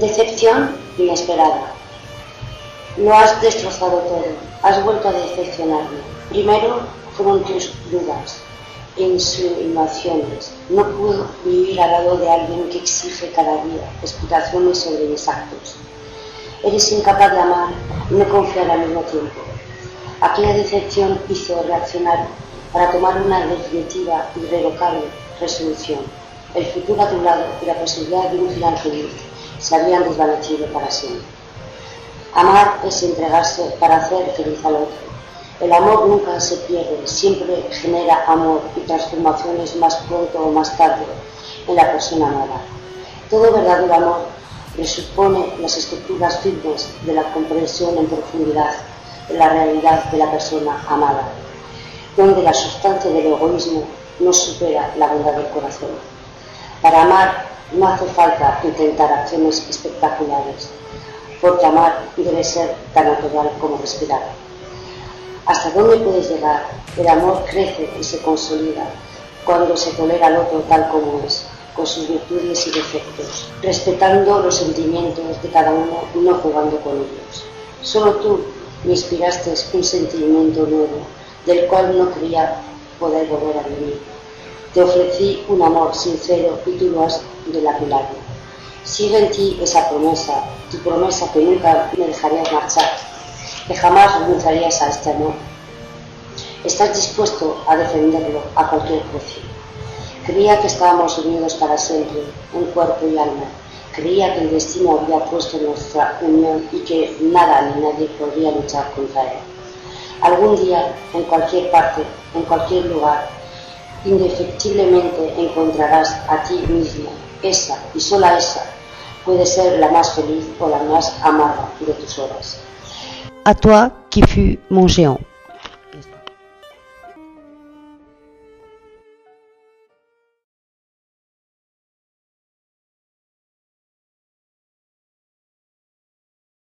Decepción inesperada. Lo has destrozado todo, has vuelto a decepcionarme. Primero fueron tus dudas, insinuaciones. No puedo vivir al lado de alguien que exige cada día explicaciones sobre mis actos. Eres incapaz de amar y no confiar al mismo tiempo. Aquella decepción hizo reaccionar para tomar una definitiva y irrevocable resolución. El futuro a tu lado y la posibilidad de un final feliz se habían desvanecido para siempre. Amar es entregarse para hacer feliz al otro. El amor nunca se pierde, siempre genera amor y transformaciones más pronto o más tarde en la persona amada. Todo verdadero amor presupone las estructuras firmes de la comprensión en profundidad de la realidad de la persona amada, donde la sustancia del egoísmo no supera la bondad del corazón. Para amar no hace falta intentar acciones espectaculares, porque amar debe ser tan natural como respirar. ¿Hasta dónde puedes llegar? El amor crece y se consolida cuando se tolera al otro tal como es, con sus virtudes y defectos, respetando los sentimientos de cada uno y no jugando con ellos. Solo tú me inspiraste un sentimiento nuevo, del cual no creía poder volver a vivir. Te ofrecí un amor sincero y tú lo has dilapidado. Sigue en ti esa promesa, tu promesa que nunca me dejarías marchar, que jamás renunciarías a este amor. Estás dispuesto a defenderlo a cualquier precio. Creía que estábamos unidos para siempre, en cuerpo y alma. Creía que el destino había puesto nuestra unión y que nada ni nadie podría luchar contra él. Algún día, en cualquier parte, en cualquier lugar, indefectiblemente encontrarás a ti mismo. Esa, y sola esa, puede ser la más feliz o la más amarga de tus horas. À toi qui fus mon géant.